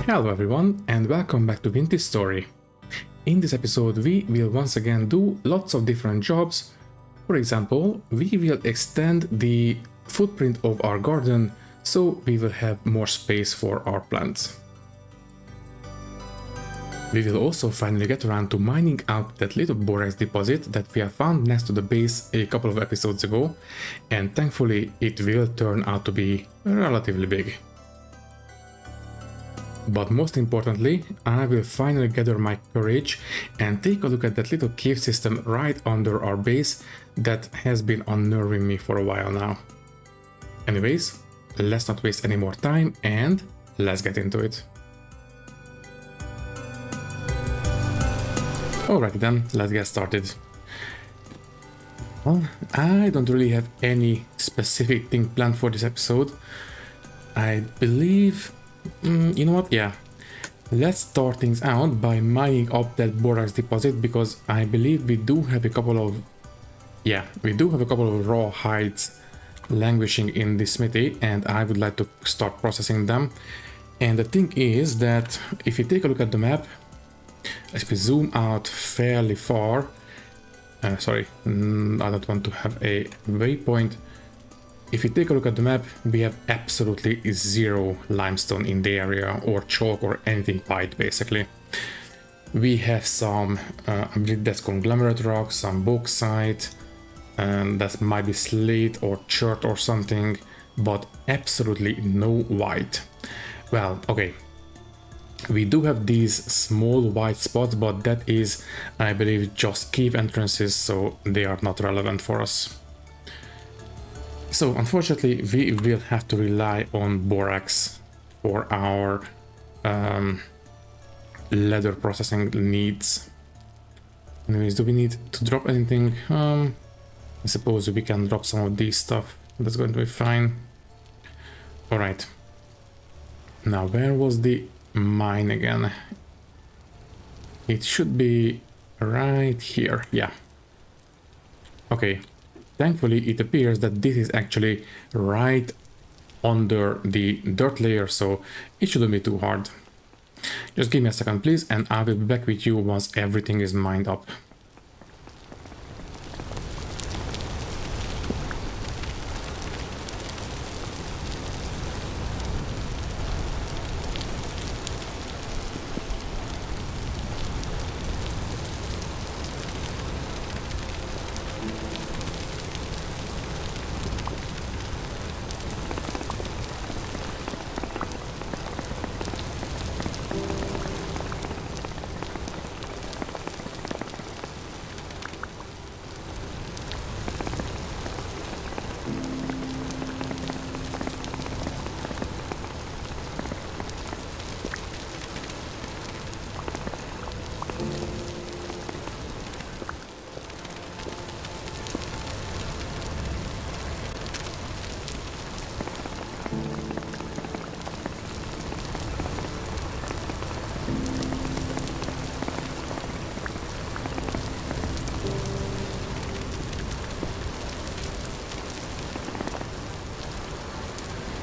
Hello everyone and welcome back to Vintage Story. In this episode we will once again do lots of different jobs. For example, we will extend the footprint of our garden so we will have more space for our plants. We will also finally get around to mining out that little borax deposit that we have found next to the base a couple of episodes ago, and thankfully it will turn out to be relatively big. But most importantly, I will finally gather my courage and take a look at that little cave system right under our base that has been unnerving me for a while now. Anyways, let's not waste any more time and let's get into it. Alright then, let's get started. Well, I don't really have any specific thing planned for this episode. I believe... you know what, yeah. Let's start things out by mining up that borax deposit because I believe we do have a couple of... raw hides languishing in the smithy and I would like to start processing them. And the thing is that if you take a look at the map, if we zoom out fairly far, I don't want to have a waypoint. If you take a look at the map, we have absolutely zero limestone in the area, or chalk, or anything white basically. We have some, I believe that's conglomerate rock, some bauxite, and that might be slate or chert or something, but absolutely no white. Well, okay. We do have these small white spots, but that is, I believe, just cave entrances, so they are not relevant for us. So unfortunately, we will have to rely on borax for our leather processing needs. Anyways, do we need to drop anything? I suppose we can drop some of these stuff. That's going to be fine. All right. Now, where was the mine again? It should be right here. Yeah. Okay. Thankfully, it appears that this is actually right under the dirt layer, so it shouldn't be too hard. Just give me a second, please, and I will be back with you once everything is mined up.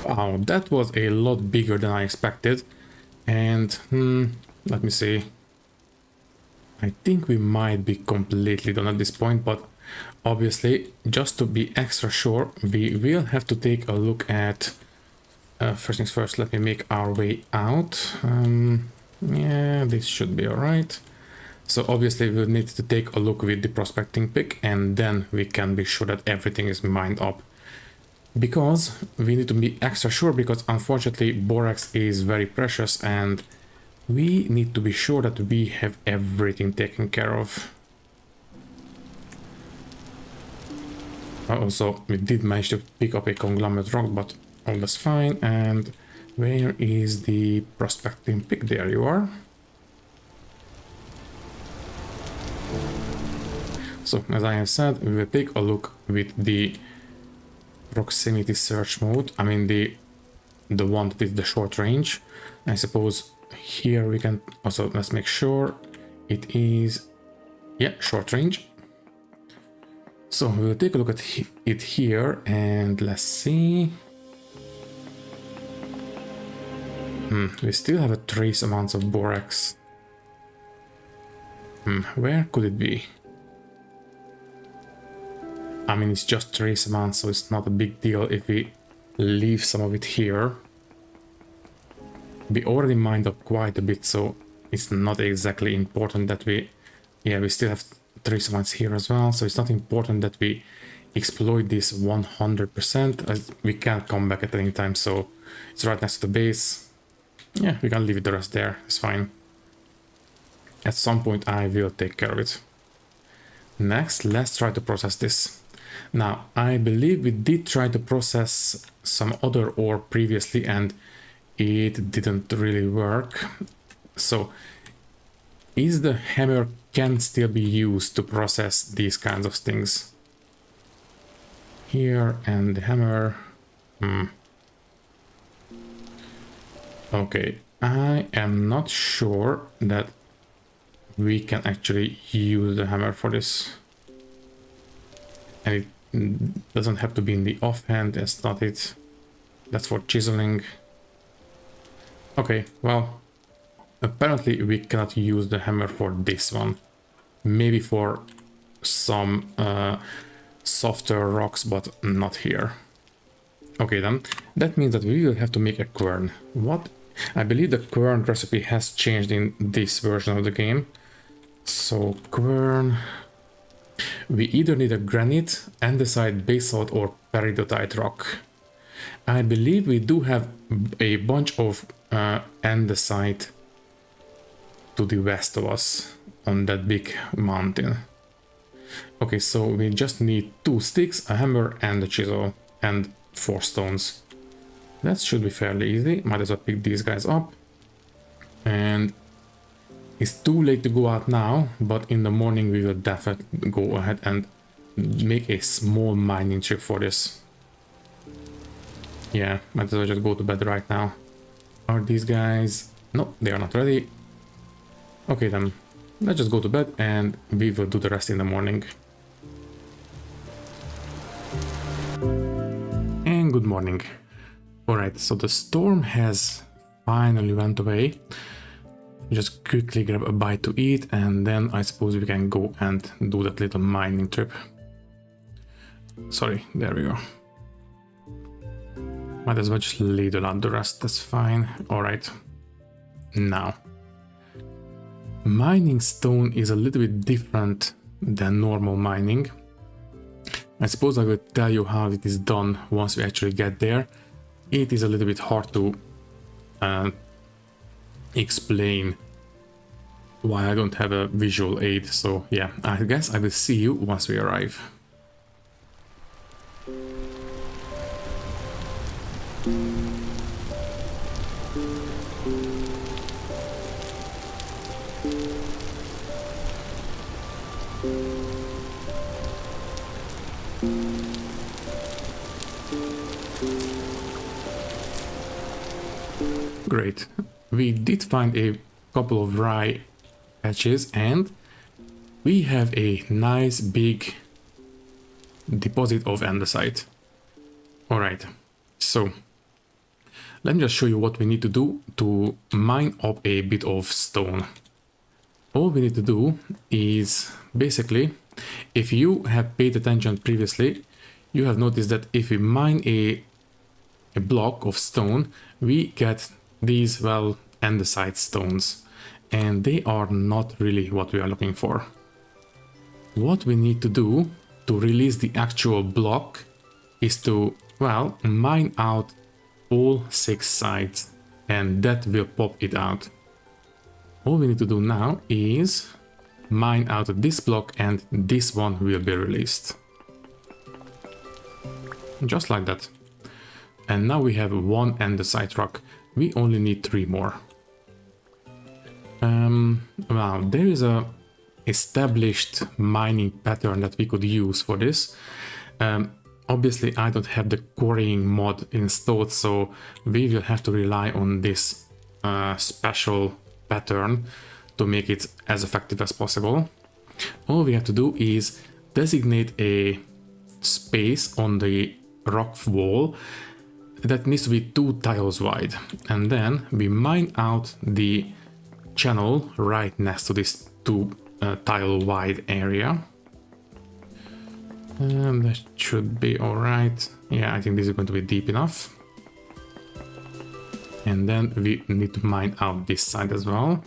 Wow, that was a lot bigger than I expected. And let me see. I think we might be completely done at this point, but obviously, just to be extra sure, we will have to take a look at... first things first, let me make our way out. Yeah, this should be alright. So obviously we'll need to take a look with the prospecting pick and then we can be sure that everything is mined up. Because we need to be extra sure, because unfortunately borax is very precious and we need to be sure that we have everything taken care of. Also, we did manage to pick up a conglomerate rock, but all that's fine. And where is the prospecting pick? There you are. So as I have said, we will take a look with the proximity search mode. I mean the one that is the short range. I suppose here we can also, let's make sure it is, yeah, short range. So we'll take a look at it here and let's see. We still have a trace amounts of borax. Where could it be? I mean, it's just trace amounts, so it's not a big deal if we leave some of it here. We already mined up quite a bit, so it's not exactly important that we... Yeah, we still have trace amounts here as well, so it's not important that we exploit this 100%. As we can't come back at any time, so it's right next to the base. Yeah, we can leave the rest there, it's fine. At some point I will take care of it. Next, let's try to process this. Now, I believe we did try to process some other ore previously and it didn't really work. So, is the hammer can still be used to process these kinds of things? Here, and the hammer... Okay, I am not sure that we can actually use the hammer for this. And it doesn't have to be in the offhand, that's not it. That's for chiseling. Okay, well, apparently we cannot use the hammer for this one. Maybe for some softer rocks, but not here. Okay then, that means that we will have to make a quern. What? I believe the quern recipe has changed in this version of the game. So quern... We either need a granite, andesite, basalt or peridotite rock. I believe we do have a bunch of andesite to the west of us on that big mountain. Okay, so we just need 2 sticks, a hammer and a chisel and 4 stones. That should be fairly easy. Might as well pick these guys up. And it's too late to go out now, but in the morning we will definitely go ahead and make a small mining trip for this. Yeah, might as well just go to bed right now. Are these guys... No, they are not ready. Okay then, let's just go to bed and we will do the rest in the morning. And good morning. Alright, so the storm has finally went away. Just quickly grab a bite to eat and then I suppose we can go and do that little mining trip. Sorry, there we go. Might as well just ladle out the rest, that's fine. Alright. Now. Mining stone is a little bit different than normal mining. I suppose I will tell you how it is done once we actually get there. It is a little bit hard to explain why I don't have a visual aid, so yeah, I guess I will see you once we arrive. Great. We did find a couple of rye patches and we have a nice big deposit of andesite. Alright, so let me just show you what we need to do to mine up a bit of stone. All we need to do is basically, if you have paid attention previously, you have noticed that if we mine a block of stone, we get these, well, andesite stones, and they are not really what we are looking for. What we need to do to release the actual block is to, well, mine out all 6 sides, and that will pop it out. All we need to do now is mine out this block and this one will be released. Just like that. And now we have 1 andesite rock. We only need 3 more. Wow, there is a established mining pattern that we could use for this. Obviously I don't have the quarrying mod installed, so we will have to rely on this special pattern to make it as effective as possible. All we have to do is designate a space on the rock wall that needs to be 2 tiles wide, and then we mine out the channel right next to this 2 tile wide area. And that should be all right. Yeah, I think this is going to be deep enough. And then we need to mine out this side as well.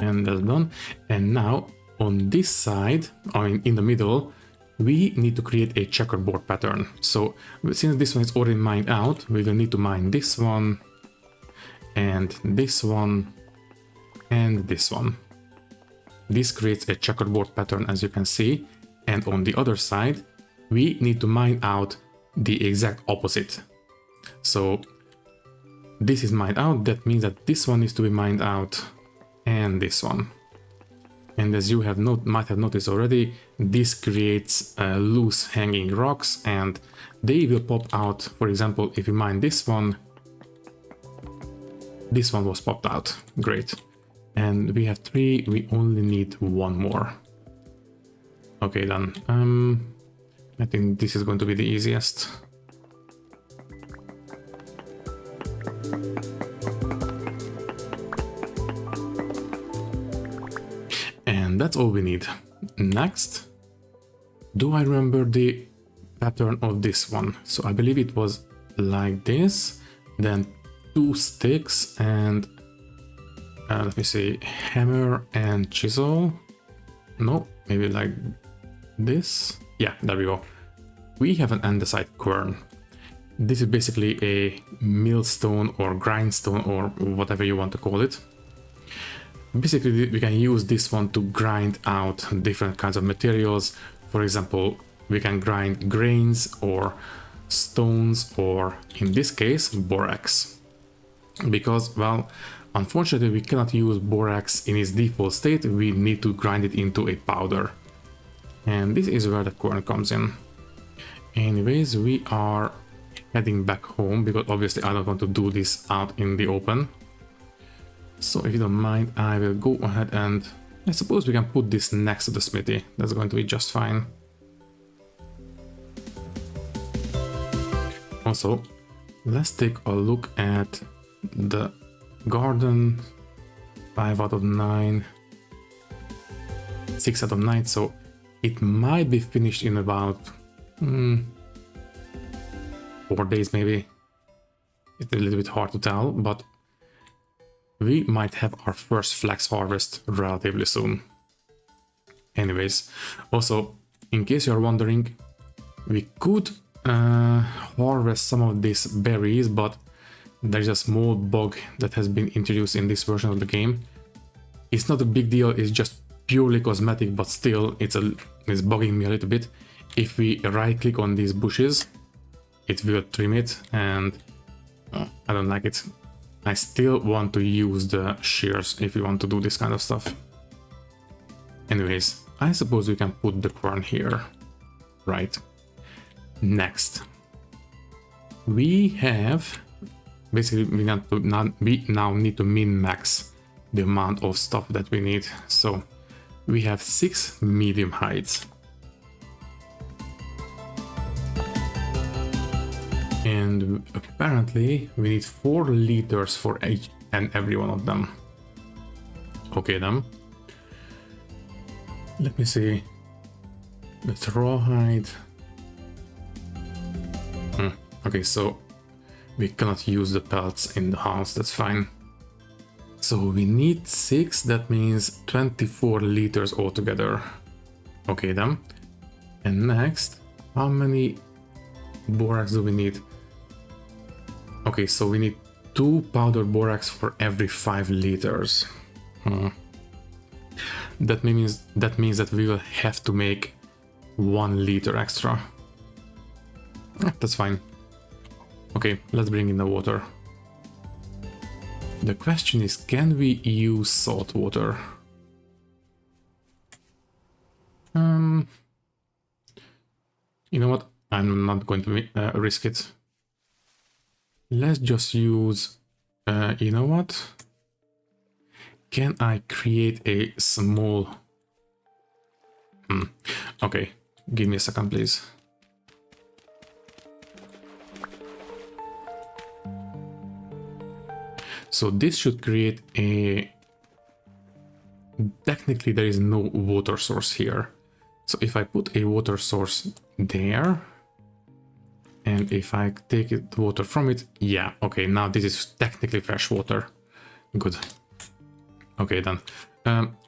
And that's done. And now on this side, I mean in the middle, we need to create a checkerboard pattern. So since this one is already mined out, we will need to mine this one, and this one, and this one. This creates a checkerboard pattern, as you can see. And on the other side, we need to mine out the exact opposite. So this is mined out. That means that this one needs to be mined out, and this one. And as you might have noticed already, this creates loose hanging rocks, and they will pop out. For example, if you mine this one was popped out. Great. And we have 3, we only need 1 more. Okay, done. I think this is going to be the easiest. And that's all we need. Next, do I remember the pattern of this one? So I believe it was like this, then 2 sticks and let me see, hammer and chisel. No, maybe like this. Yeah, there we go. We have an andesite quern. This is basically a millstone or grindstone or whatever you want to call it. Basically, we can use this one to grind out different kinds of materials. For example, we can grind grains or stones, or in this case, borax. Because, well, unfortunately, we cannot use borax in its default state. We need to grind it into a powder. And this is where the quern comes in. Anyways, we are heading back home because obviously I don't want to do this out in the open. So if you don't mind, I will go ahead and I suppose we can put this next to the smithy. That's going to be just fine. Also, let's take a look at the garden. 5 out of 9, 6 out of 9, so it might be finished in about 4 days maybe. It's a little bit hard to tell, but we might have our first flax harvest relatively soon. Anyways, also, in case you're wondering, we could harvest some of these berries, but there's a small bug that has been introduced in this version of the game. It's not a big deal, it's just purely cosmetic, but still it's bugging me a little bit. If we right click on these bushes, it will trim it, and I don't like it. I still want to use the shears if you want to do this kind of stuff. Anyways, I suppose we can put the quern here. Right. Next. We have... Basically, we now need to min-max the amount of stuff that we need. So, we have 6 medium hides. And apparently we need 4 liters for each and every one of them. Okay then. Let me see. The rawhide. Okay, so we cannot use the pelts in the house, that's fine. So we need 6, that means 24 liters altogether. Okay then. And next, how many borax do we need? Okay, so we need 2 powdered borax for every 5 liters. That means that we will have to make 1 liter extra. That's fine. Okay, let's bring in the water. The question is, can we use salt water? You know what? I'm not going to risk it. Let's just use, you know what? Can I create a small... Okay, give me a second, please. So this should create a... Technically there is no water source here. So if I put a water source there, and if I take the water from it, yeah, okay, now this is technically fresh water. Good. Okay then.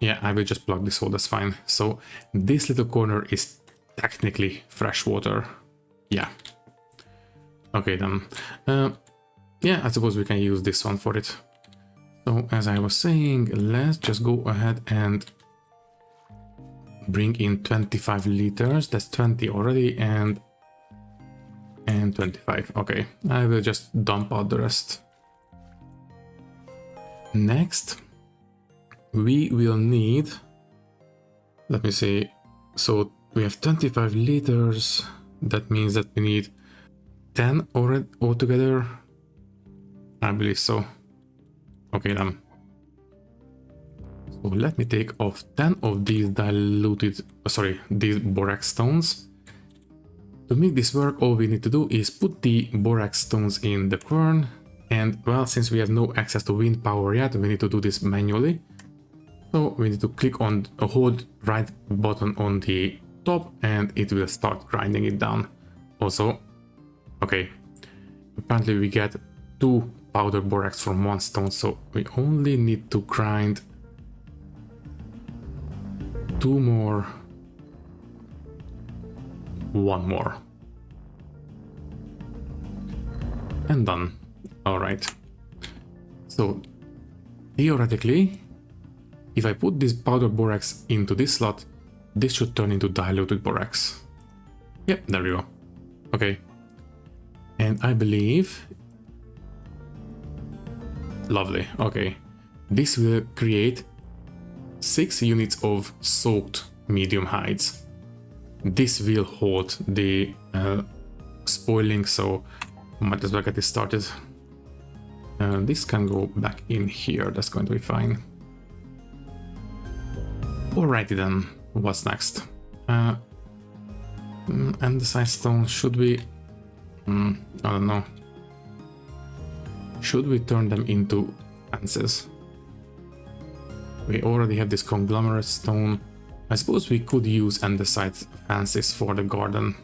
Yeah, I will just plug this hole, that's fine. So this little corner is technically fresh water. Yeah. Okay then. Yeah, I suppose we can use this one for it. So as I was saying, let's just go ahead and bring in 25 liters. That's 20 already, and 25. Okay, I will just dump out the rest. Next, we will need, let me see, so we have 25 liters. That means that we need 10 altogether. I believe so. Okay then. So let me take off 10 of these these borax stones. To make this work, all we need to do is put the borax stones in the quern. And well, since we have no access to wind power yet, we need to do this manually. So we need to click on hold right button on the top and it will start grinding it down. Also, okay, apparently we get 2 powder borax from 1 stone, so we only need to grind 2 more, 1 more, and done. All right. So theoretically, if I put this powder borax into this slot, this should turn into diluted borax. Yep, there we go. Okay. And I believe... Lovely, okay. This will create 6 units of soaked medium hides. This will hold the spoiling, so might as well get this started. This can go back in here, that's going to be fine. Alrighty then, what's next? Andesite stone, should we... I don't know. Should we turn them into fences? We already have this conglomerate stone. I suppose we could use andesite fences for the garden.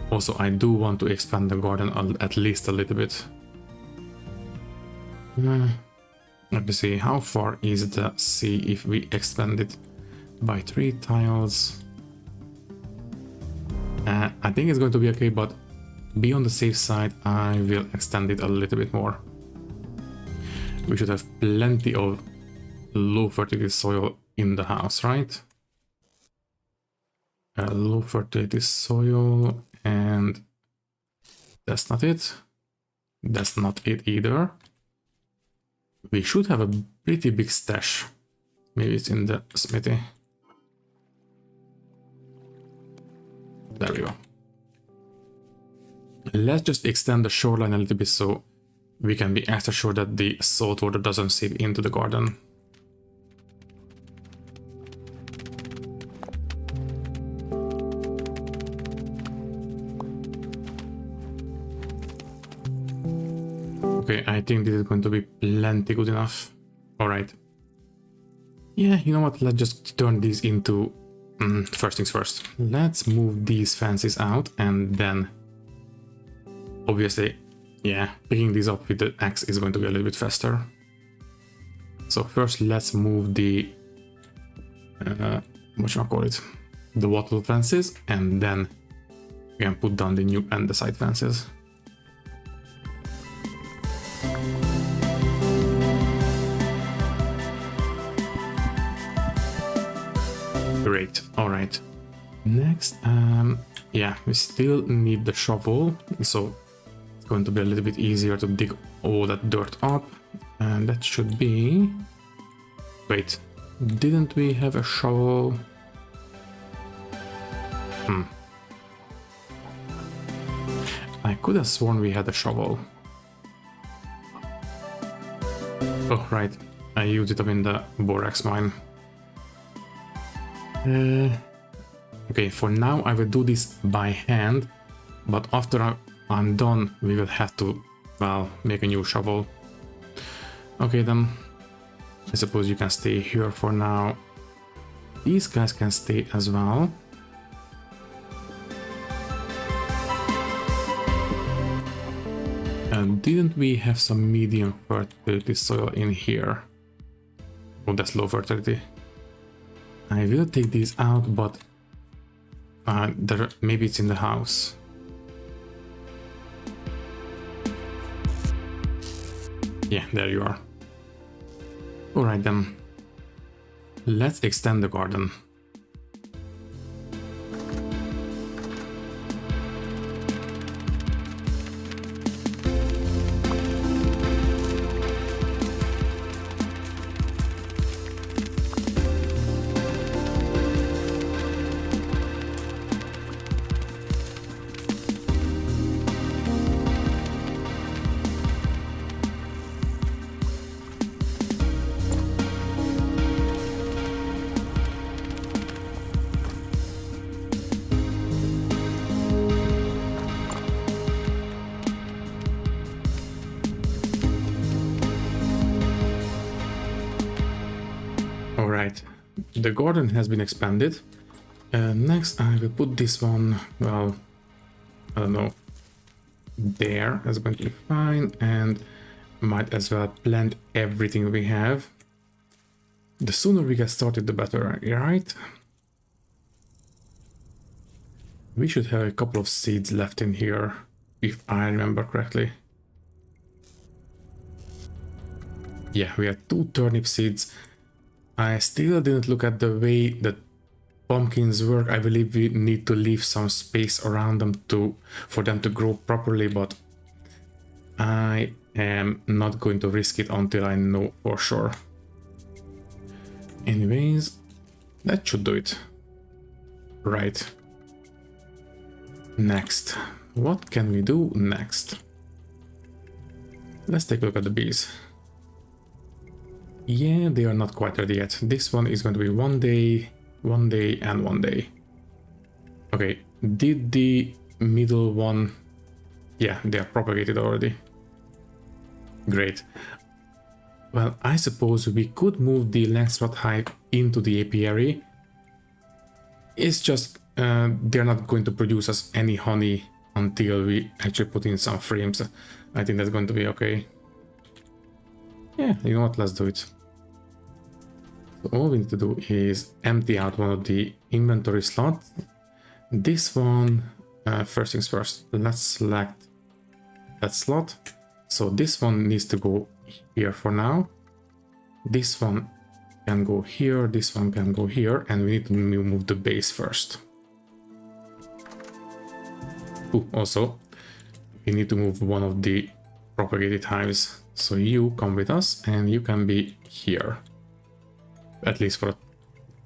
Also, I do want to expand the garden at least a little bit. Let me see, how far is the sea if we expand it by 3 tiles? I think it's going to be okay, but be on the safe side, I will extend it a little bit more. We should have plenty of low fertility soil in the house, right? Low fertility soil, and that's not it. That's not it either. We should have a pretty big stash. Maybe it's in the smithy. There we go. Let's just extend the shoreline a little bit so we can be extra sure that the salt water doesn't seep into the garden. Okay, I think this is going to be plenty good enough. Alright. Yeah, you know what, let's just turn these into... first things first. Let's move these fences out and then... Obviously, yeah, picking these up with the axe is going to be a little bit faster. So first let's move the... whatchamacallit? The wattle fences, and then we can put down the new andesite fences. Great, alright. Next, yeah, we still need the shovel, so it's going to be a little bit easier to dig all that dirt up. And that should be... Wait, didn't we have a shovel? I could have sworn we had a shovel. Oh, right, I used it up in the borax mine. Okay, for now I will do this by hand, but after I'm done, we will have to, well, make a new shovel. Okay then, I suppose you can stay here for now. These guys can stay as well. And didn't we have some medium fertility soil in here? Oh, that's low fertility. I will take these out, but maybe it's in the house. Yeah, there you are. Alright then. Let's extend the garden. Alright, the garden has been expanded. Next I will put this one, well, I don't know, there, that's going to be fine, and might as well plant everything we have. The sooner we get started, the better, right? We should have a couple of seeds left in here, if I remember correctly. Yeah, we have 2 turnip seeds. I still didn't look at the way that pumpkins work. I believe we need to leave some space around them for them to grow properly, but I am not going to risk it until I know for sure. Anyways, that should do it. Right. Next. What can we do next? Let's take a look at the bees. Yeah, they are not quite ready yet. This one is going to be 1 day, 1 day, and 1 day. Okay, did the middle one... Yeah, they are propagated already. Great. Well, I suppose we could move the Langstroth hive into the apiary. It's just they're not going to produce us any honey until we actually put in some frames. I think that's going to be okay. Yeah, you know what, let's do it. So all we need to do is empty out one of the inventory slots. This one, first things first, let's select that slot. So this one needs to go here for now. This one can go here, this one can go here, and we need to move the base first. Ooh, also, we need to move one of the propagated hives. So you come with us and you can be here, at least for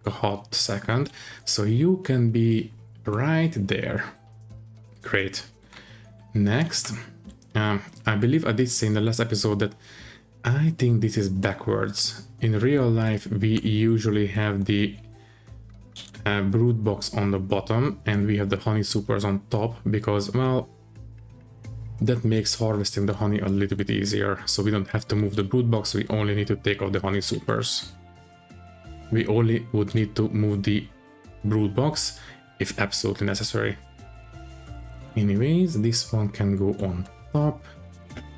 a hot second. So you can be right there. Great. Next, I believe I did say in the last episode that I think this is backwards. In real life, we usually have the brood box on the bottom and we have the honey supers on top because, well, that makes harvesting the honey a little bit easier, so we don't have to move the brood box, we only need to take off the honey supers. We only would need to move the brood box if absolutely necessary. Anyways, this one can go on top,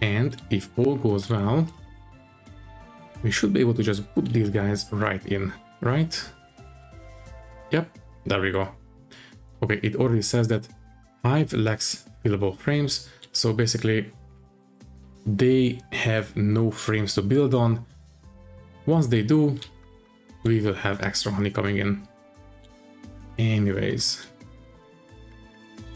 and if all goes well, we should be able to just put these guys right in, right? Yep, there we go. Okay, it already says that hive lacks fillable frames. So basically, they have no frames to build on. Once they do, we will have extra honey coming in. Anyways,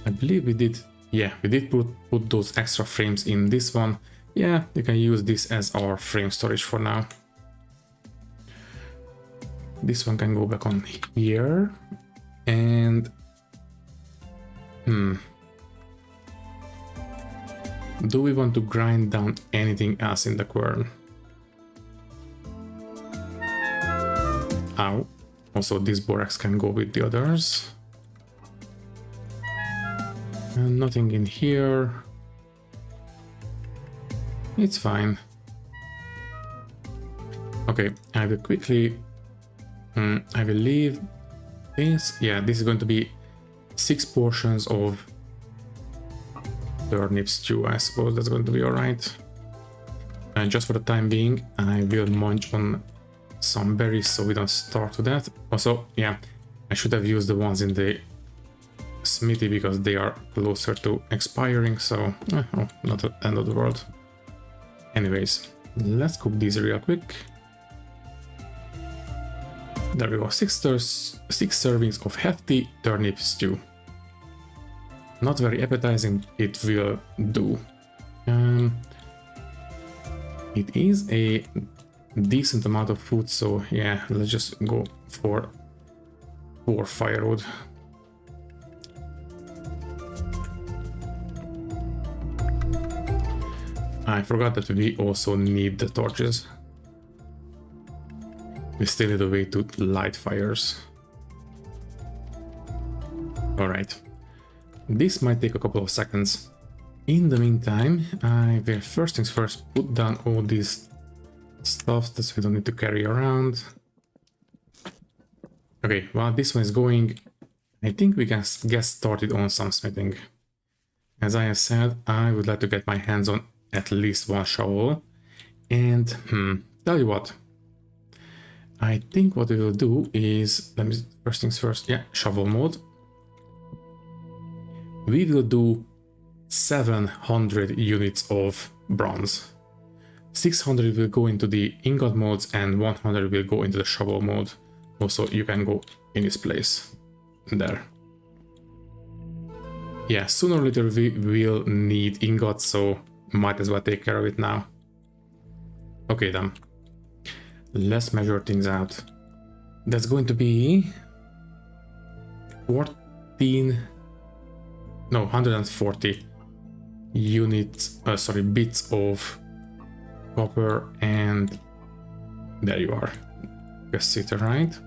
I believe we did, yeah, we did put those extra frames in this one. Yeah, you can use this as our frame storage for now. This one can go back on here. And... do we want to grind down anything else in the quern? Ow. Also, this borax can go with the others. And nothing in here. It's fine. Okay, I will quickly... I will leave this. Yeah, this is going to be 6 portions of turnip stew. I suppose that's going to be alright. And just for the time being, I will munch on some berries so we don't starve to that. Also, yeah, I should have used the ones in the smithy because they are closer to expiring, so not the end of the world. Anyways, let's cook these real quick. There we go, 6 servings of hefty turnip stew. Not very appetizing, it will do. It is a decent amount of food, so yeah, let's just go for 4 firewood. I forgot that we also need the torches. We still need a way to light fires. Alright. This might take a couple of seconds. In the meantime, I will first things first put down all these stuffs that we don't need to carry around. Okay, while this one is going, I think we can get started on some smithing. As I have said, I would like to get my hands on at least 1 shovel. And tell you what, I think what we will do is, let me first things first, yeah, shovel mode. We will do 700 units of bronze. 600 will go into the ingot modes and 100 will go into the shovel mode. Also, you can go in this place. There. Yeah, sooner or later we will need ingots, so might as well take care of it now. Okay then. Let's measure things out. That's going to be 140 units, bits of copper, and there you are, cassiterite.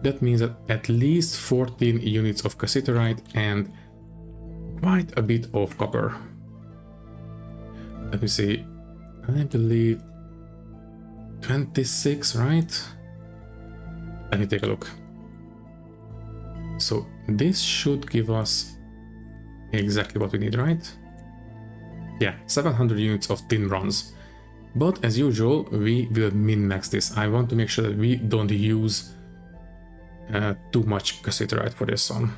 That means that at least 14 units of cassiterite and quite a bit of copper. Let me see, I believe 26, right? Let me take a look. So this should give us exactly what we need, right? Yeah, 700 units of tin bronze. But as usual, we will min-max this. I want to make sure that we don't use too much cassiterite for this one.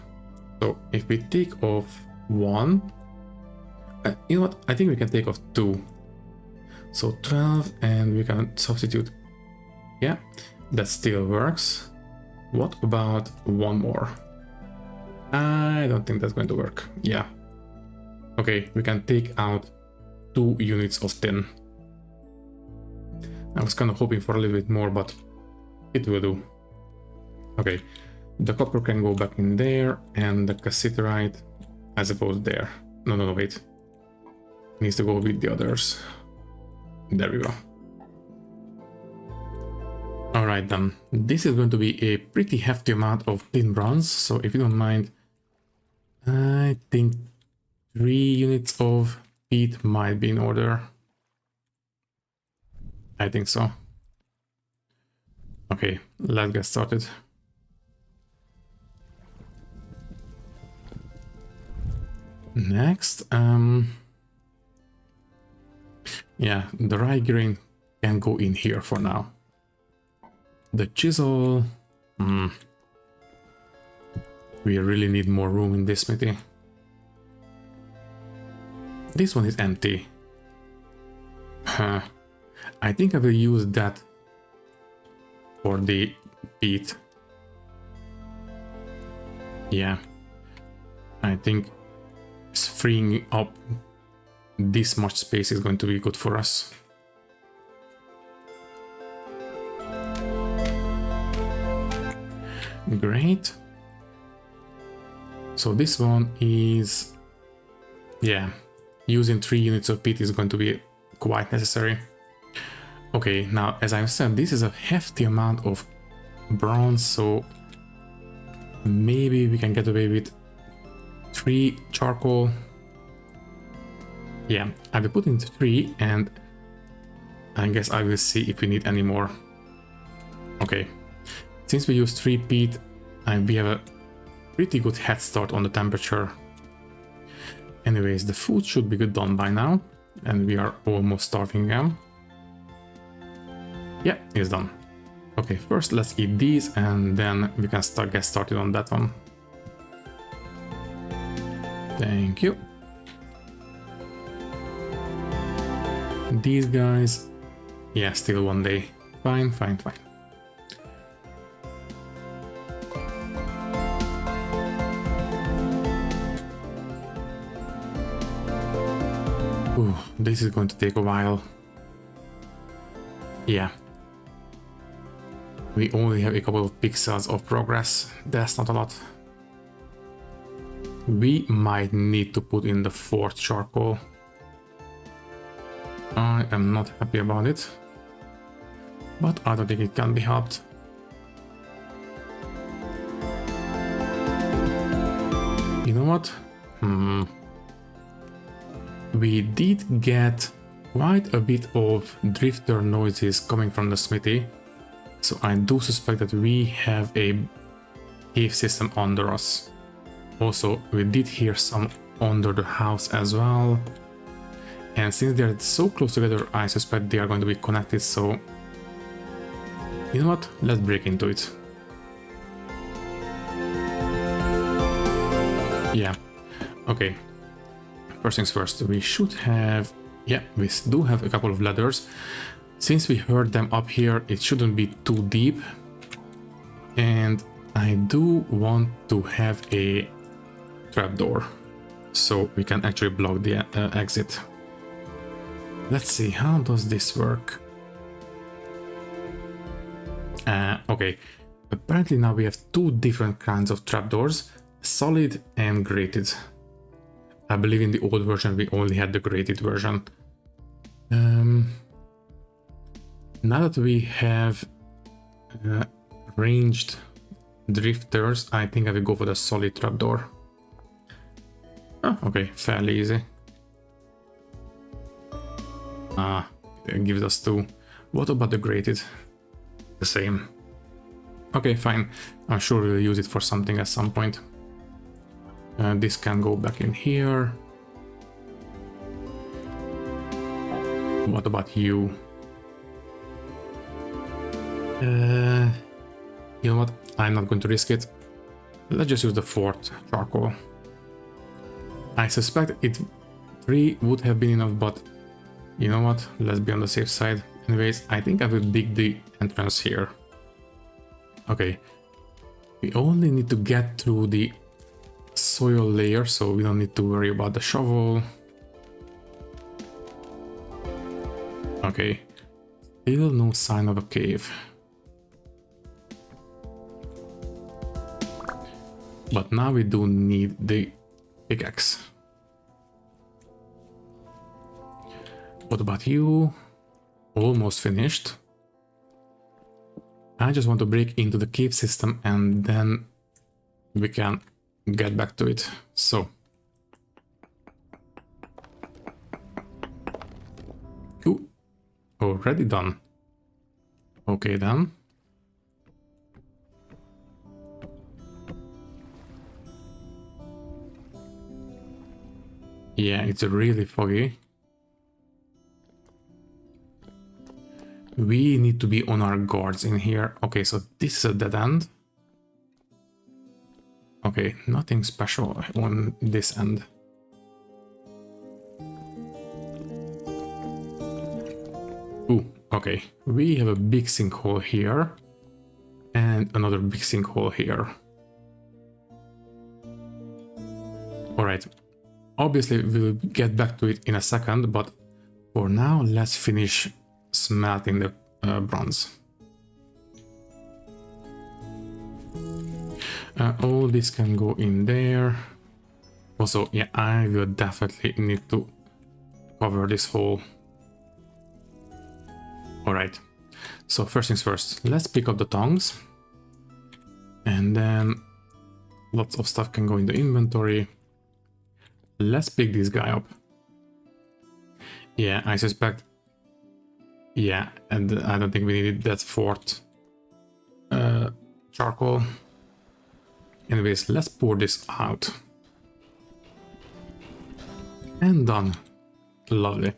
So if we take off 1, you know what? I think we can take off 2. So 12, and we can substitute. Yeah, that still works. What about 1 more? I don't think that's going to work. Yeah. Okay, we can take out 2 units of tin. I was kind of hoping for a little bit more, but it will do. Okay, the copper can go back in there, and the cassiterite, I suppose, there. No, wait. Needs to go with the others. There we go. Alright then, this is going to be a pretty hefty amount of tin bronze, so if you don't mind, I think 3 units of peat might be in order. I think so. Okay, let's get started. Next, yeah, the rye grain can go in here for now. The chisel, we really need more room in this smithy. This one is empty. I think I will use that for the peat. Yeah, I think freeing up this much space is going to be good for us. Great. So this one is, yeah, using 3 units of peat is going to be quite necessary. Okay, now as I said, this is a hefty amount of bronze, so maybe we can get away with 3 charcoal. Yeah, I will put in 3 and I guess I will see if we need any more. Okay, since we use 3 peat, we have a pretty good head start on the temperature. Anyways, the food should be good done by now, and we are almost starting again. Yeah, it's done. Okay, first let's eat these, and then we can get started on that one. Thank you. These guys, yeah, still 1 day. Fine, fine, fine. Ooh, this is going to take a while. Yeah. We only have a couple of pixels of progress. That's not a lot. We might need to put in the 4th charcoal. I am not happy about it, but I don't think it can be helped. You know what? We did get quite a bit of drifter noises coming from the smithy, so I do suspect that we have a cave system under us. Also, we did hear some under the house as well, and since they're so close together, I suspect they are going to be connected, so you know what, let's break into it. Yeah, okay. First things first, we should have, yeah, we do have a couple of ladders. Since we heard them up here, it shouldn't be too deep. And I do want to have a trapdoor, so we can actually block the exit. Let's see, how does this work? Okay, apparently now we have 2 different kinds of trapdoors, solid and grated. I believe in the old version we only had the grated version. Now that we have ranged drifters, I think I will go for the solid trapdoor. Oh, okay, fairly easy. It gives us 2. What about the grated? The same. Okay, fine. I'm sure we'll use it for something at some point. This can go back in here. What about you? You know what? I'm not going to risk it. Let's just use the 4th charcoal. I suspect 3 would have been enough, but you know what? Let's be on the safe side. Anyways, I think I will dig the entrance here. Okay. We only need to get through the soil layer, so we don't need to worry about the shovel. Okay. Still no sign of a cave. But now we do need the pickaxe. What about you? Almost finished. I just want to break into the cave system and then we can get back to it. So. Ooh, already done. Okay then. Yeah, it's really foggy. We need to be on our guards in here. Okay, so this is a dead end. Okay, nothing special on this end. Ooh, okay. We have a big sinkhole here. And another big sinkhole here. Alright. Obviously, we'll get back to it in a second, but for now, let's finish smelting the bronze. All this can go in there. Also, yeah, I will definitely need to cover this hole. Alright, so first things first, let's pick up the tongs. And then lots of stuff can go in the inventory. Let's pick this guy up. Yeah, I suspect. Yeah, and I don't think we needed that fourth charcoal. Anyways, let's pour this out. And done. Lovely.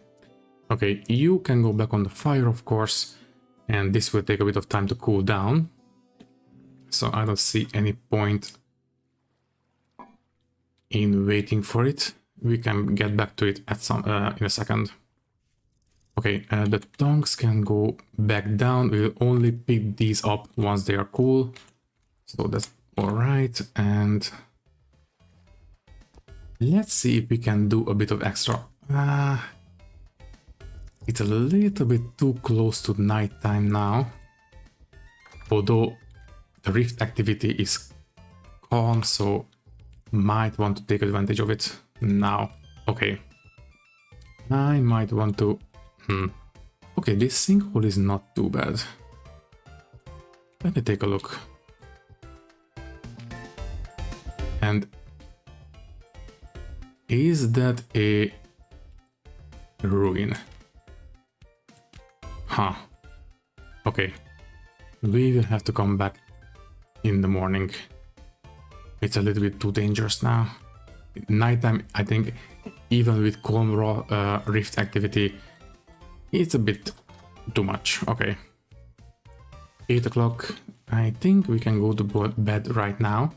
Okay, you can go back on the fire, of course, and this will take a bit of time to cool down. So I don't see any point in waiting for it. We can get back to it at some in a second. Okay, the tongs can go back down. We'll only pick these up once they are cool. So that's all right. And let's see if we can do a bit of extra. It's a little bit too close to nighttime now. Although the rift activity is calm, so might want to take advantage of it now. Okay. I might want to... Okay, this sinkhole is not too bad. Let me take a look. And is that a ruin? Huh. Okay. We will have to come back in the morning. It's a little bit too dangerous now. Nighttime, I think, even with calm rift activity, it's a bit too much. Okay. 8 o'clock. I think we can go to bed right now.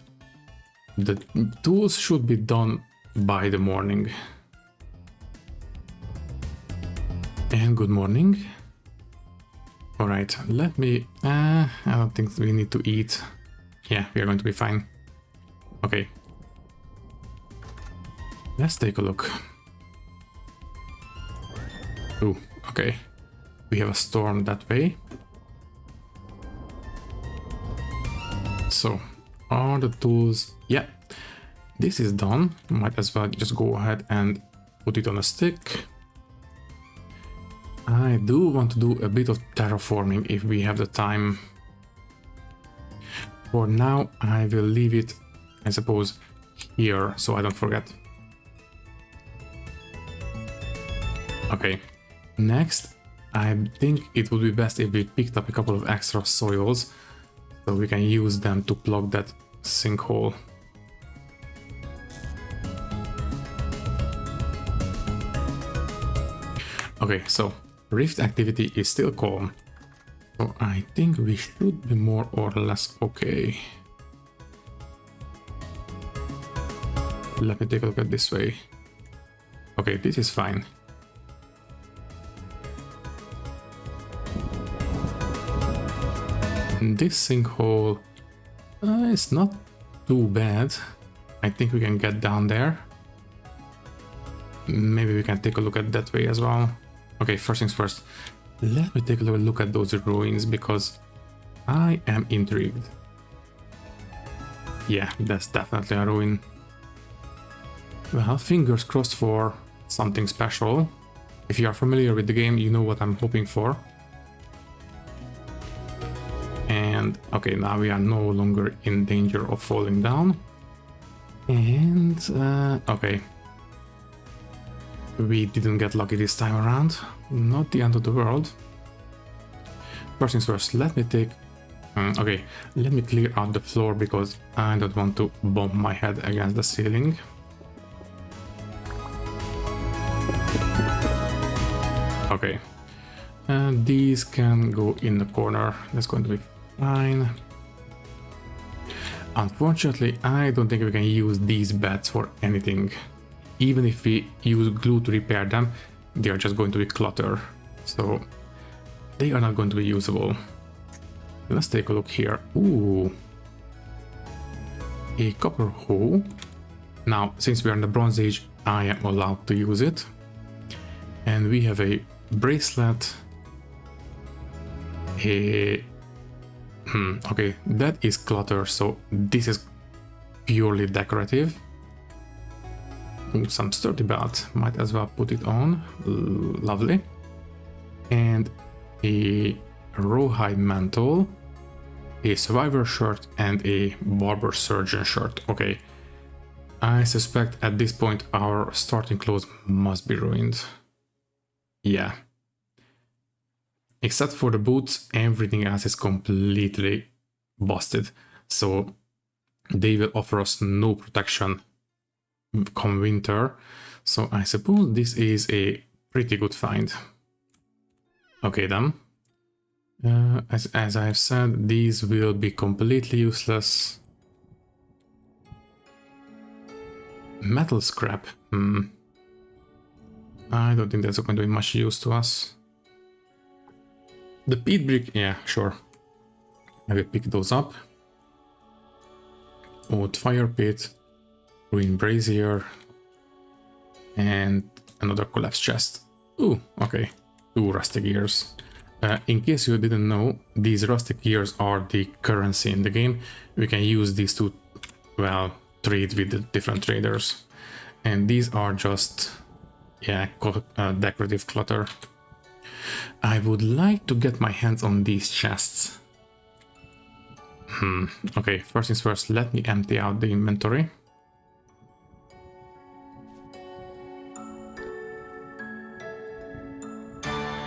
The tools should be done by the morning. And good morning. Alright, let me... I don't think we need to eat. Yeah, we are going to be fine. Okay. Let's take a look. Ooh, okay. We have a storm that way. So, are the tools... Yeah, this is done. Might as well just go ahead and put it on a stick. I do want to do a bit of terraforming if we have the time. For now, I will leave it, I suppose, here so I don't forget. Okay, next, I think it would be best if we picked up a couple of extra soils so we can use them to plug that sinkhole. Okay, so rift activity is still calm, so I think we should be more or less okay. Let me take a look at this way. Okay, this is fine. This sinkhole is not too bad. I think we can get down there. Maybe we can take a look at that way as well. Okay, first things first, let me take a little look at those ruins because I am intrigued. Yeah, that's definitely a ruin. Well, fingers crossed for something special. If you are familiar with the game, you know what I'm hoping for. And okay, now we are no longer in danger of falling down. And okay. We didn't get lucky this time around. Not the end of the world. First things first, let me take... okay, let me clear out the floor because I don't want to bump my head against the ceiling. Okay. And these can go in the corner. That's going to be fine. Unfortunately, I don't think we can use these beds for anything. Even if we use glue to repair them, they are just going to be clutter. So they are not going to be usable. Let's take a look here. Ooh. A copper hoe. Now, since we are in the Bronze Age, I am allowed to use it. And we have a bracelet. Okay, that is clutter, so this is purely decorative. Ooh, some sturdy belt, might as well put it on. Lovely. And a rawhide mantle, a survivor shirt, and a barber surgeon shirt. Okay, I suspect at this point our starting clothes must be ruined. Yeah. Except for the boots, everything else is completely busted. So they will offer us no protection come winter. So I suppose this is a pretty good find. Okay then. As I have said, these will be completely useless. Metal scrap. I don't think that's going to be much use to us. The peat brick, yeah, sure. I will pick those up. Old fire pit, ruined brazier, and another collapsed chest. Ooh, okay. 2 rusty gears. In case you didn't know, these rusty gears are the currency in the game. We can use these to, well, trade with the different traders. And these are just, yeah, decorative clutter. I would like to get my hands on these chests. Okay, first things first, let me empty out the inventory.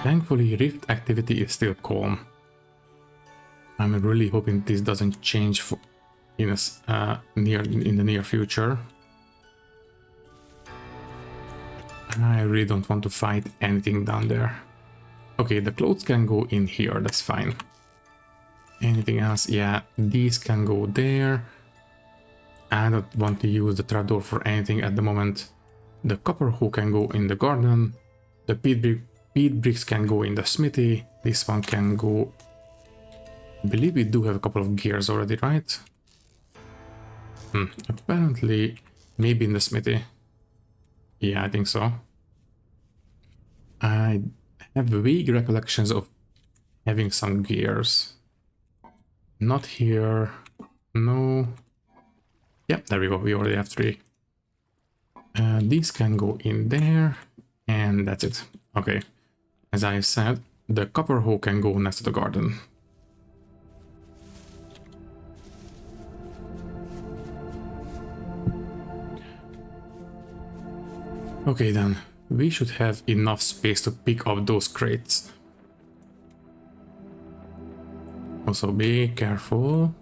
Thankfully, rift activity is still calm. I'm really hoping this doesn't change in the near future. I really don't want to fight anything down there. Okay, the clothes can go in here, that's fine. Anything else? Yeah, these can go there. I don't want to use the trapdoor for anything at the moment. The copper hoe can go in the garden. The peat bricks can go in the smithy. This one can go... I believe we do have a couple of gears already, right? Apparently, maybe in the smithy. Yeah, I think so. I have vague recollections of having some gears. Not here. No. Yep, there we go. We already have 3. These can go in there. And that's it. Okay. As I said, the copper hoe can go next to the garden. Okay then, we should have enough space to pick up those crates. Also be careful.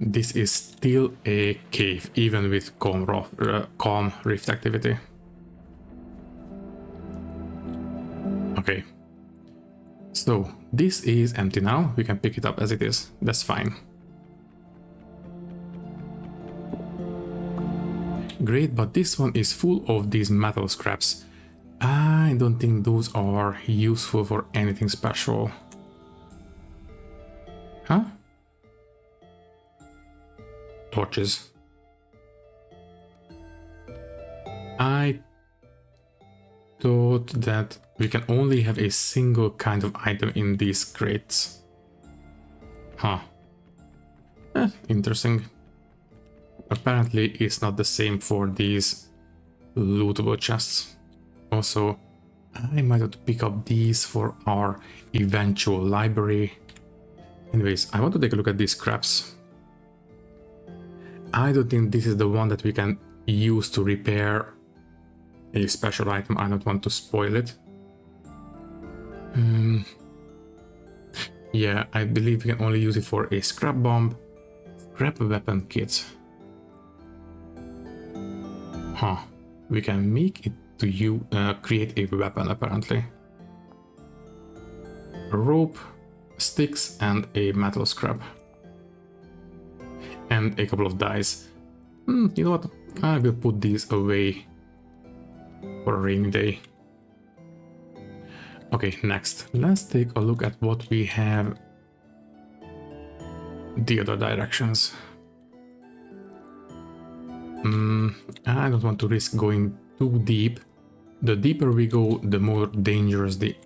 This is still a cave, even with calm rift activity. Okay. So, this is empty now. We can pick it up as it is. That's fine. Great, but this one is full of these metal scraps. I don't think those are useful for anything special. Huh? Torches. I thought that we can only have a single kind of item in these crates. Huh. Interesting. Apparently it's not the same for these lootable chests. Also, I might have to pick up these for our eventual library. Anyways, I want to take a look at these scraps. I don't think this is the one that we can use to repair a special item. I don't want to spoil it. Yeah, I believe we can only use it for a scrap bomb, scrap weapon kit. Huh. We can make it to create a weapon apparently. A rope, sticks, and a metal scrap. And a couple of dice. You know what? I will put these away for a rainy day. Okay, next. Let's take a look at what we have the other directions. I don't want to risk going too deep. The deeper we go, the more dangerous the...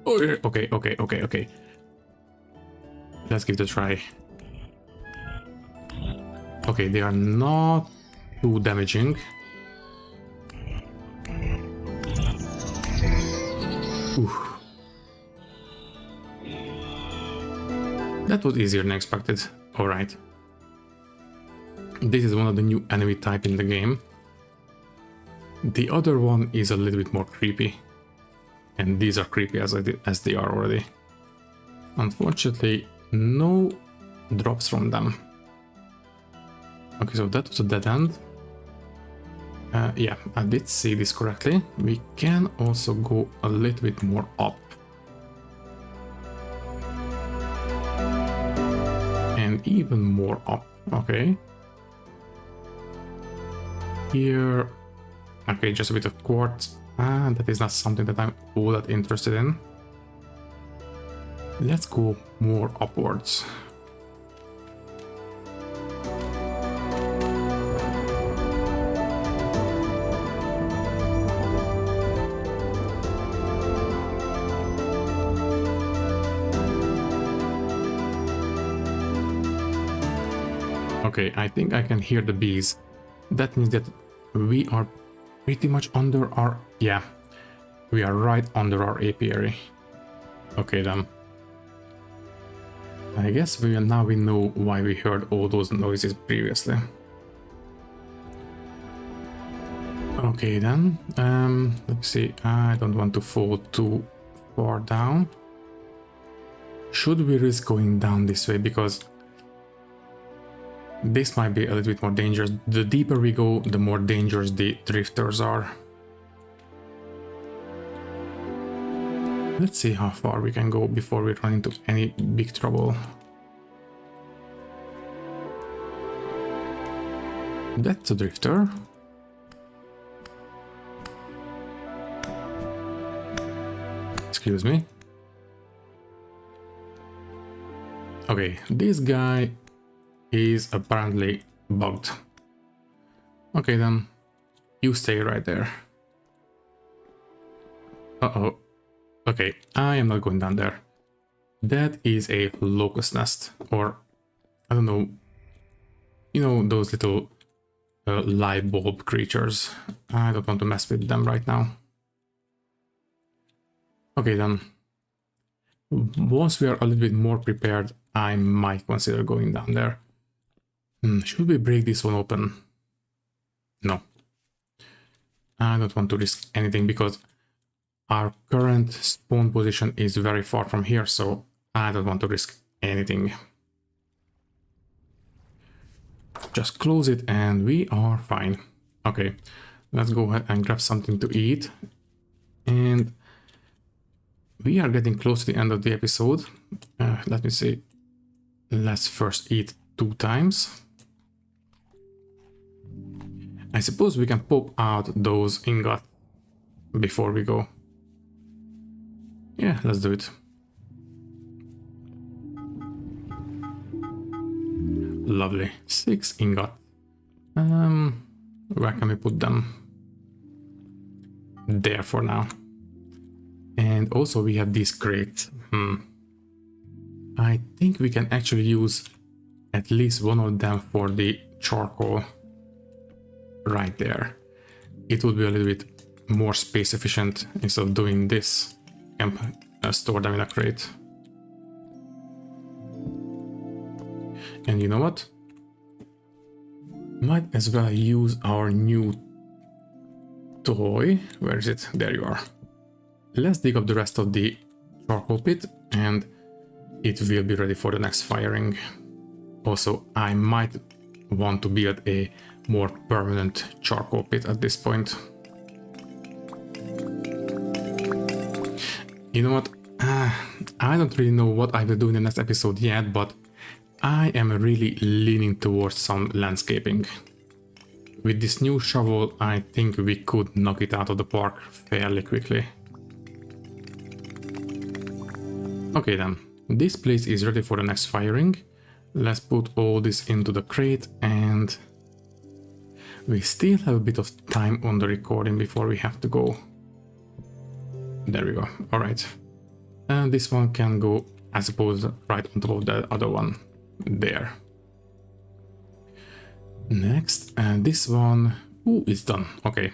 Oh, okay. Let's give it a try. Okay, they are not too damaging. Oof. That was easier than expected. Alright. This is one of the new enemy type in the game. The other one is a little bit more creepy. And these are creepy as they are already. Unfortunately, no drops from them. Okay, so that was a dead end. Yeah, I did see this correctly. We can also go a little bit more up. And even more up, okay. Here, okay, just a bit of quartz. That is not something that I'm all that interested in. Let's go more upwards. Okay, I think I can hear the bees. That means that we are pretty much under our... Yeah, we are right under our apiary. Okay then. I guess we know why we heard all those noises previously. Okay then, let's see, I don't want to fall too far down. Should we risk going down this way? Because this might be a little bit more dangerous. The deeper we go, the more dangerous the drifters are. Let's see how far we can go before we run into any big trouble. That's a drifter. Excuse me. Okay, this guy is apparently bugged. Okay then, you stay right there. Uh-oh. Okay, I am not going down there. That is a locust nest, or I don't know, you know, those little light bulb creatures. I don't want to mess with them right now. Okay then, once we are a little bit more prepared, I might consider going down there. Should we break this one open? No. I don't want to risk anything because our current spawn position is very far from here, so I don't want to risk anything. Just close it and we are fine. Okay, let's go ahead and grab something to eat. And we are getting close to the end of the episode. Let me see. Let's first eat 2 times. I suppose we can pop out those ingots before we go. Yeah, let's do it. Lovely. 6 ingot. Where can we put them? There for now. And also we have these crates. I think we can actually use at least one of them for the charcoal. Right there. It would be a little bit more space efficient instead of doing this. And store them in a crate. And you know what? Might as well use our new toy. Where is it? There you are. Let's dig up the rest of the charcoal pit and it will be ready for the next firing. Also, I might want to build a more permanent charcoal pit at this point. You know what? I don't really know what I will do in the next episode yet, but I am really leaning towards some landscaping. With this new shovel, I think we could knock it out of the park fairly quickly. Okay then, this place is ready for the next firing. Let's put all this into the crate and we still have a bit of time on the recording before we have to go. There we go. All right. And this one can go, I suppose, right on top of the other one. There. Next, and this one, is done. Okay.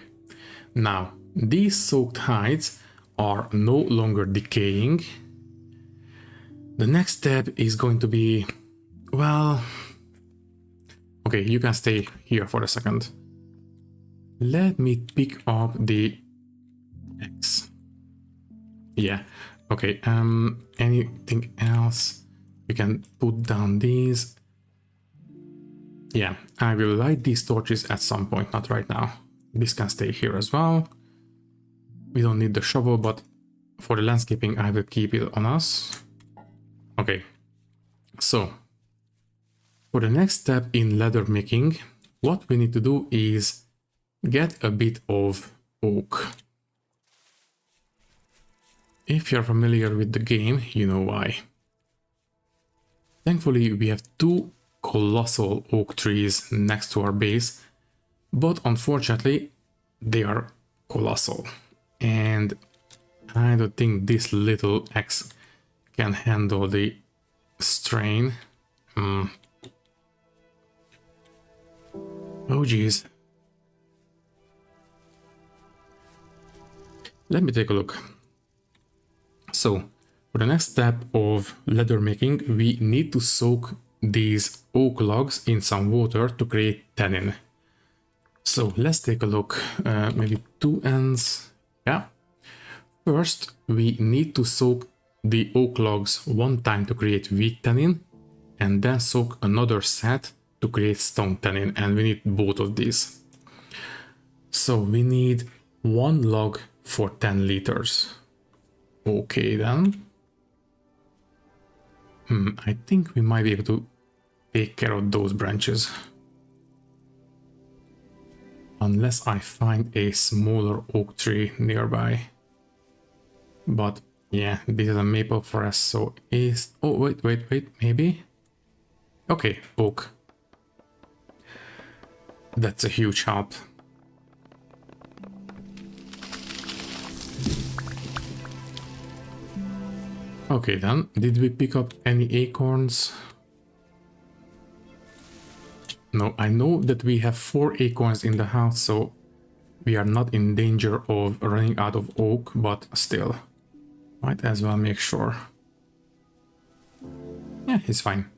Now, these soaked hides are no longer decaying. The next step is going to be, well, okay, you can stay here for a second. Let me pick up the X. Yeah. Okay. Anything else? We can put down these. Yeah, I will light these torches at some point, not right now. This can stay here as well. We don't need the shovel, but for the landscaping, I will keep it on us. Okay. So, for the next step in leather making, what we need to do is get a bit of oak. If you're familiar with the game, you know why. Thankfully, we have two colossal oak trees next to our base, but unfortunately, they are colossal. And I don't think this little axe can handle the strain. Oh geez. Let me take a look. So, for the next step of leather making, we need to soak these oak logs in some water to create tannin. So let's take a look. Maybe 2 ends. Yeah. First, we need to soak the oak logs one time to create weak tannin, and then soak another set to create stone tannin, and we need both of these. So we need 1 log for 10 liters. Okay then. I think we might be able to take care of those branches. Unless I find a smaller oak tree nearby. But yeah, this is a maple forest, so is... Oh, wait, maybe? Okay, oak. That's a huge help. Okay then, did we pick up any acorns? No, I know that we have 4 acorns in the house, so we are not in danger of running out of oak, but still. Might as well make sure. Yeah, it's fine.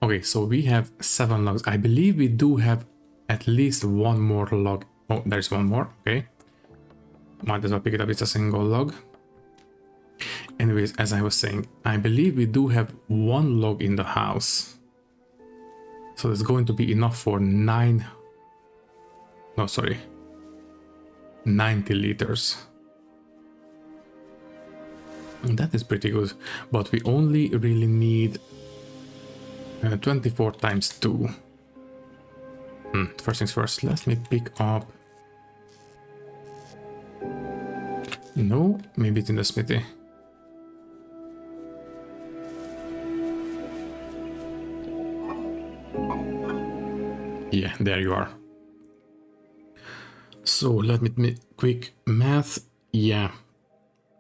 Okay, so we have 7 logs. I believe we do have at least 1 more log. Oh, there's 1 more, okay. Might as well pick it up, it's a single log. Anyways, as I was saying, I believe we do have 1 log in the house. So it's going to be enough for 90 liters. And that is pretty good, but we only really need 24 times 2. First things first, let me pick up... No, maybe it's in the smithy. Yeah, there you are. So let me quick math. Yeah,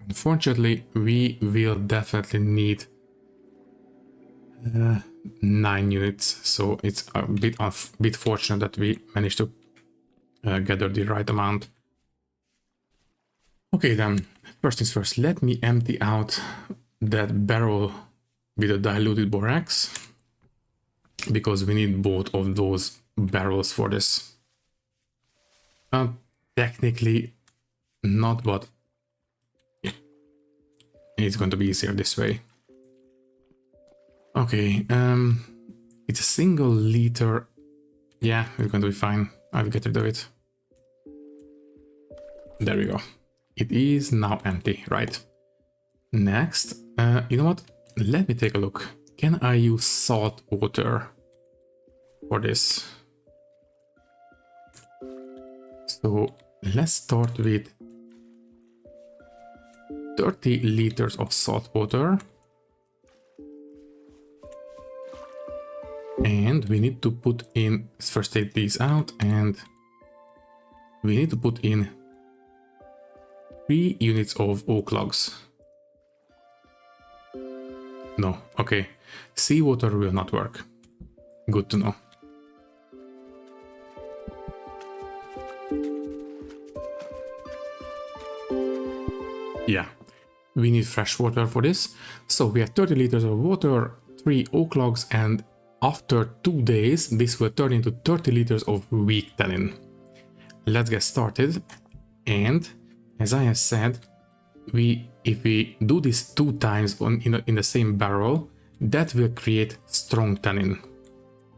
unfortunately we will definitely need 9 units, so it's a bit fortunate that we managed to gather the right amount. Okay then, first things first, let me empty out that barrel with the diluted borax, because we need both of those barrels for this. Technically not, but it's going to be easier this way. Okay, it's a single liter. Yeah, it's going to be fine. I'll get rid of it. There we go. It is now empty, right? Next, you know what? Let me take a look. Can I use salt water for this? So let's start with 30 liters of salt water. And we need to put in, first take these out, and we need to put in 3 units of oak logs. No, okay. Seawater will not work. Good to know. Yeah, we need fresh water for this. So we have 30 liters of water, 3 oak logs, and after 2 days, this will turn into 30 liters of weak tannin. Let's get started. And as I have said, if we do this 2 times in the same barrel, that will create strong tannin.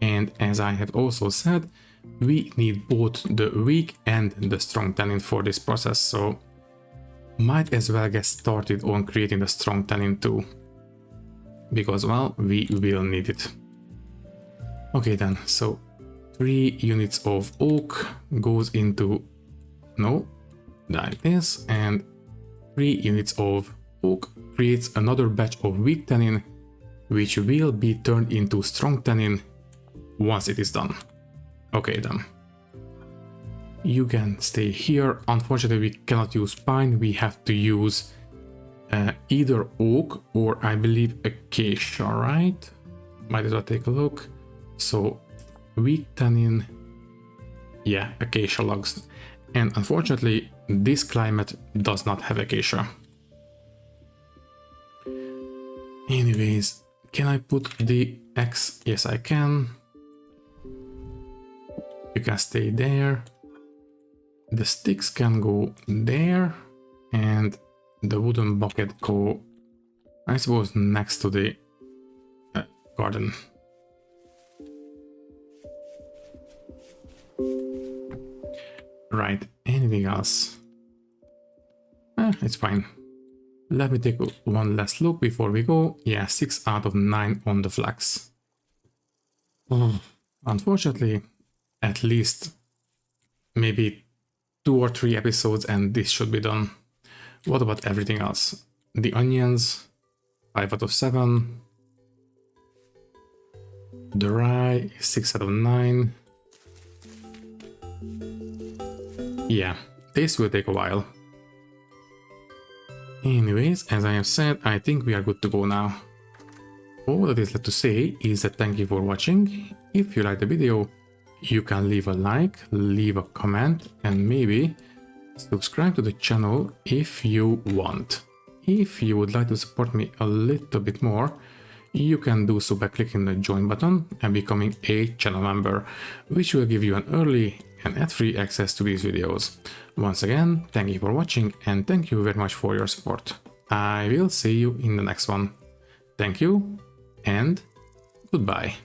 And as I have also said, we need both the weak and the strong tannin for this process, so might as well get started on creating the strong tannin too, because, well, we will need it. Okay then, so 3 units of oak goes into, no, like this, and 3 units of oak creates another batch of weak tannin, which will be turned into strong tannin once it is done. Okay then. You can stay here. Unfortunately, we cannot use pine. We have to use either oak or I believe acacia, right? Might as well take a look. So weak tannin, yeah, acacia logs. And unfortunately, this climate does not have acacia. Anyways, can I put the X? Yes, I can. You can stay there. The sticks can go there, and the wooden bucket go, I suppose, next to the garden. Right, anything else? It's fine. Let me take one last look before we go. Yeah, 6 out of 9 on the flax. Unfortunately, at least maybe 2 or 3 episodes and this should be done. What about everything else? The onions, 5 out of 7. The rye, 6 out of 9. Yeah, this will take a while. Anyways, as I have said, I think we are good to go now. All that is left to say is that thank you for watching. If you liked the video, you can leave a like, leave a comment, and maybe subscribe to the channel if you want. If you would like to support me a little bit more, you can do so by clicking the join button and becoming a channel member, which will give you an early and ad-free access to these videos. Once again, thank you for watching and thank you very much for your support. I will see you in the next one. Thank you and goodbye.